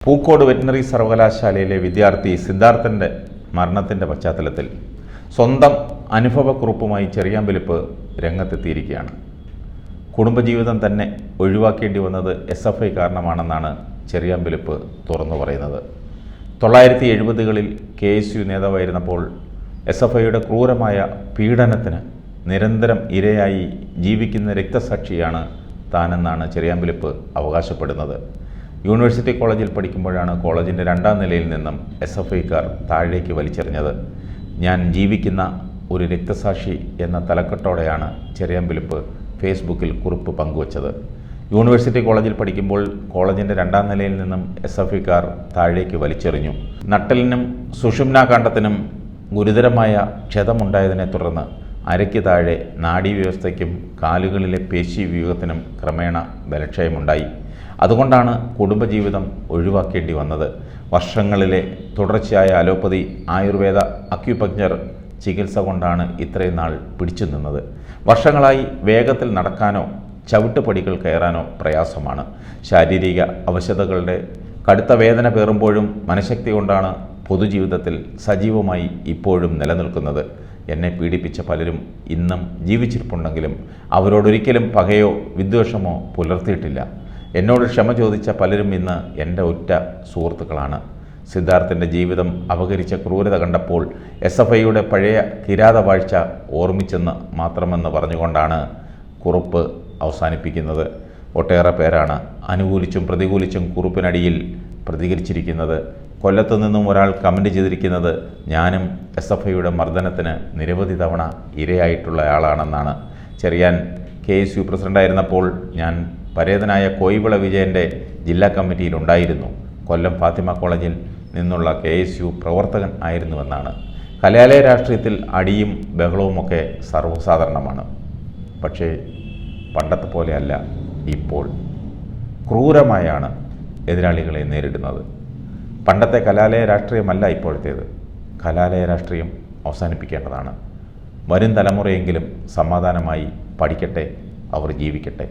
Pookode veterinary സർവകലാശാലയിലെ വിദ്യാർത്ഥി സിദ്ധാർത്ഥൻ്റെ മരണത്തിൻ്റെ പശ്ചാത്തലത്തിൽ സ്വന്തം അനുഭവക്കുറിപ്പുമായി ചെറിയാമ്പലിപ്പ് രംഗത്തെത്തിയിരിക്കുകയാണ്. കുടുംബജീവിതം തന്നെ ഒഴിവാക്കേണ്ടി വന്നത് SFI കാരണമാണെന്നാണ് ചെറിയാമ്പലിപ്പ് തുറന്നു പറയുന്നത്. 1970കളിൽ KSU നേതാവായിരുന്നപ്പോൾ SFIയുടെ ക്രൂരമായ പീഡനത്തിന് നിരന്തരം ഇരയായി ജീവിക്കുന്ന രക്തസാക്ഷിയാണ് താനെന്നാണ് ചെറിയാമ്പലിപ്പ് അവകാശപ്പെടുന്നത്. യൂണിവേഴ്സിറ്റി കോളേജിൽ പഠിക്കുമ്പോഴാണ് കോളേജിൻ്റെ 2ാം നിലയിൽ നിന്നും SFIക്കാർ താഴേക്ക് വലിച്ചെറിഞ്ഞത്. ഞാൻ ജീവിക്കുന്ന ഒരു രക്തസാക്ഷി എന്ന തലക്കെട്ടോടെയാണ് ചെറിയാമ്പലിപ്പ് ഫേസ്ബുക്കിൽ കുറിപ്പ് പങ്കുവച്ചത്. യൂണിവേഴ്സിറ്റി കോളേജിൽ പഠിക്കുമ്പോൾ കോളേജിൻ്റെ 2ാം നിലയിൽ നിന്നും SFIക്കാർ താഴേക്ക് വലിച്ചെറിഞ്ഞു. നട്ടലിനും സുഷുമ്നാകാണ്ഡത്തിനും ഗുരുതരമായ ക്ഷതമുണ്ടായതിനെ തുടർന്ന് അരയ്ക്ക് താഴെ നാഡീവ്യവസ്ഥയ്ക്കും കാലുകളിലെ പേശീവ്യൂഹത്തിനും ക്രമേണ ബലക്ഷയമുണ്ടായി. അതുകൊണ്ടാണ് കുടുംബജീവിതം ഒഴിവാക്കേണ്ടി വന്നത്. വർഷങ്ങളിലെ തുടർച്ചയായ അലോപ്പതി, ആയുർവേദ, അക്യുപങ്ക്ചർ ചികിത്സ കൊണ്ടാണ് ഇത്രയും നാൾ പിടിച്ചു നിന്നത്. വർഷങ്ങളായി വേഗത്തിൽ നടക്കാനോ ചവിട്ടുപടികൾ കയറാനോ പ്രയാസമാണ്. ശാരീരിക അവശതകളുടെ കടുത്ത വേദന പേറുമ്പോഴും മനഃശക്തി കൊണ്ടാണ് പൊതുജീവിതത്തിൽ സജീവമായി ഇപ്പോഴും നിലനിൽക്കുന്നത്. എന്നെ പീഡിപ്പിച്ച പലരും ഇന്നും ജീവിച്ചിരിപ്പുണ്ടെങ്കിലും അവരോടൊരിക്കലും പകയോ വിദ്വേഷമോ പുലർത്തിയിട്ടില്ല. എന്നോട് ക്ഷമ ചോദിച്ച പലരും ഇന്ന് എൻ്റെ ഒറ്റ സുഹൃത്തുക്കളാണ്. സിദ്ധാർത്ഥൻ്റെ ജീവിതം അപഹരിച്ച ക്രൂരത കണ്ടപ്പോൾ SFIയുടെ പഴയ കിരാതവാഴ്ച ഓർമ്മിച്ചെന്ന് മാത്രമെന്ന് പറഞ്ഞുകൊണ്ടാണ് കുറിപ്പ് അവസാനിപ്പിക്കുന്നത്. ഒട്ടേറെ പേരാണ് അനുകൂലിച്ചും പ്രതികൂലിച്ചും കുറിപ്പിനടിയിൽ പ്രതികരിച്ചിരിക്കുന്നത്. കൊല്ലത്തു നിന്നും ഒരാൾ കമൻ്റ് ചെയ്തിരിക്കുന്നത്, ഞാനും SFIയുടെ മർദ്ദനത്തിന് നിരവധി തവണ ഇരയായിട്ടുള്ളയാളാണെന്നാണ്. ചെറിയാൻ KSU പ്രസിഡൻ്റായിരുന്നപ്പോൾ ഞാൻ പരേതനായ കോയിവിള വിജയൻ്റെ ജില്ലാ കമ്മിറ്റിയിലുണ്ടായിരുന്നു. കൊല്ലം ഫാത്തിമ കോളേജിൽ നിന്നുള്ള KSU പ്രവർത്തകൻ ആയിരുന്നുവെന്നാണ്. കലാലയ രാഷ്ട്രീയത്തിൽ അടിയും ബഹളവുമൊക്കെ സർവ്വസാധാരണമാണ്. പക്ഷേ പണ്ടത്തെ പോലെയല്ല ഇപ്പോൾ. ക്രൂരമായാണ് എതിരാളികളെ നേരിടുന്നത്. പണ്ടത്തെ കലാലയ രാഷ്ട്രീയമല്ല ഇപ്പോഴത്തേത്. കലാലയ രാഷ്ട്രീയം അവസാനിപ്പിക്കേണ്ടതാണ്. വരും തലമുറയെങ്കിലും സമാധാനമായി പഠിക്കട്ടെ, അവർ ജീവിക്കട്ടെ.